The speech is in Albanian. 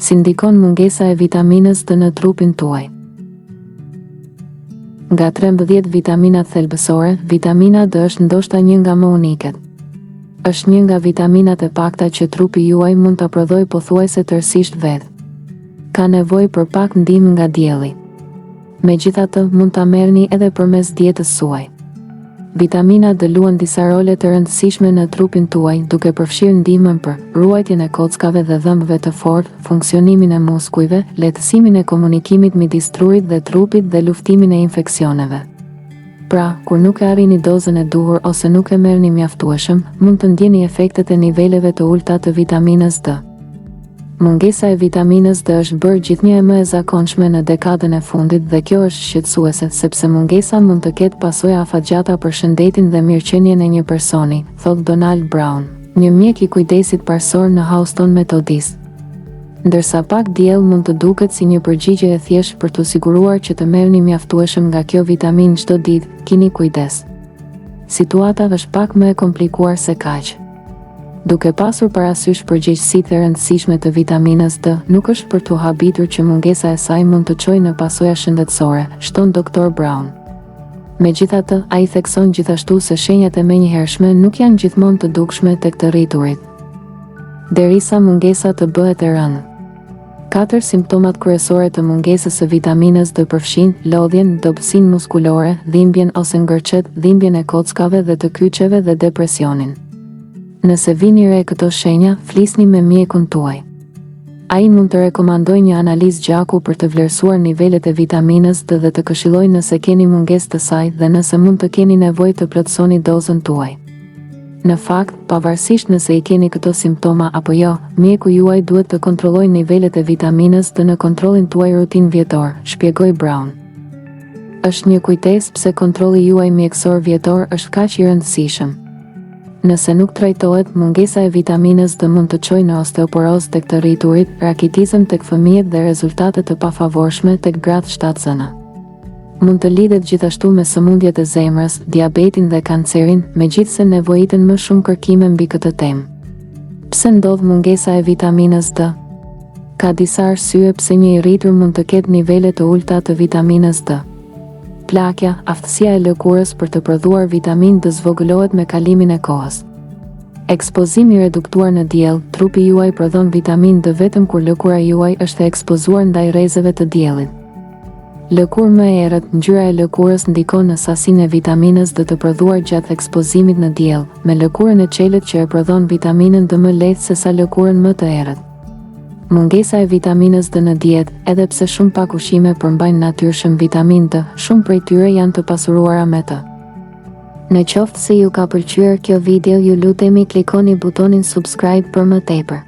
Si ndikon mungesa e vitaminës D në trupin tuaj? Nga 13 vitaminat thelbësore, vitamina D është ndoshta një nga më uniket. Është një nga vitaminat e pakta që trupi juaj mund ta prodhojë pothuajse tërësisht vetë. Ka nevojë për pak ndihmë nga dielli. Megjithatë, mund ta merrni edhe përmes dietës suaj. Vitamina D luan disa role të rëndësishme në trupin tuaj, duke përfshirë ndihmën për ruajtjen e kockave dhe dhëmbëve të fortë, funksionimin e muskujve, lehtësimin e komunikimit midis trurit dhe trupit dhe luftimin e infeksioneve. Pra, kur nuk e arrini dozën e duhur ose nuk e merrni mjaftueshëm, mund të ndjeni efektet e niveleve të ulta të vitaminës D. Mungesa e vitaminës D është bërë gjithnjë më e zakonshme në dekadën e fundit dhe kjo është shqetësuese, sepse mungesa mund të ketë pasoja afatgjata për shëndetin dhe mirëqenien e një personi, thot Donald Brown, një mjek i kujdesit parsor në Houston Methodist. Ndërsa pak diell mund të duket si një përgjigje e thjeshtë për t'u siguruar që të merrni mjaftueshëm nga kjo vitaminë çdo ditë, keni kujdes. Situata është pak më e komplikuar se kaq. Duke pasur parasysh përgjegjësitë e rëndësishme të vitaminës D, nuk është për t'u habitur që mungesa e saj mund të çojë në pasoja shëndetësore, shton Dr. Brown. Megjithatë, ai thekson gjithashtu se shenjat e menjëhershme nuk janë gjithmonë të dukshme tek të rriturit, derisa mungesa të bëhet e rëndë. 4 simptomat kryesore të mungesës së vitaminës D përfshin lodhjen, dobësinë muskulore, dhimbjen ose ngërçet, dhimbjen e kockave dhe të kyçeve dhe depresionin. Nëse vini re këto shenja, flisni me mjekun tuaj. Ai mund të rekomandojë një analizë gjaku për të vlerësuar nivelet e vitaminës D dhe të këshillojë nëse keni mungesë të saj dhe nëse mund të keni nevojë të plotësoni dozën tuaj. Në fakt, pavarësisht nëse i keni këto simptoma apo jo, mjeku juaj duhet të kontrollojë nivelet e vitaminës D në kontrollin tuaj rutinë vjetor, shpjegoi Brown. Është një kujtesë pse kontrolli juaj mjekësor vjetor është kaq i rëndësishëm. Nëse nuk trajtohet, mungesa e vitaminës D mund të çojë në osteoporozë tek të rriturit, rakitizëm tek fëmijët dhe rezultate të pafavorshme tek gratë shtatzëna. Mund të lidhet gjithashtu me sëmundjet e zemrës, diabetin dhe kancerin, megjithse nevojiten më shumë kërkime mbi këtë temë. Pse ndodh mungesa e vitaminës D? Ka disa arsye pse një i rritur mund të ketë nivele të ulta të vitaminës D. Plakja, aftësia e lëkurës për të prodhuar vitaminë D zvogëlohet me kalimin e kohës. Ekspozimi reduktuar në diell, trupi juaj prodhon vitaminë D vetëm kur lëkura juaj është e ekspozuar ndaj rrezeve të diellit. Lëkurë më e errët, ngjyra e lëkurës ndikon në sasinë e vitaminës D të prodhuar gjatë ekspozimit në diell, me lëkurën e qelet që e prodhon vitaminën D më lehtë se sa lëkurën më të errët. Mungesa e vitaminës D në dietë, edhe pse shumë pak ushqime përmbajnë natyrshëm vitaminë D, shumë prej tyre janë të pasuruara me të. Në qoftë se ju ka pëlqyer kjo video, ju lutemi klikoni butonin subscribe për më tepër.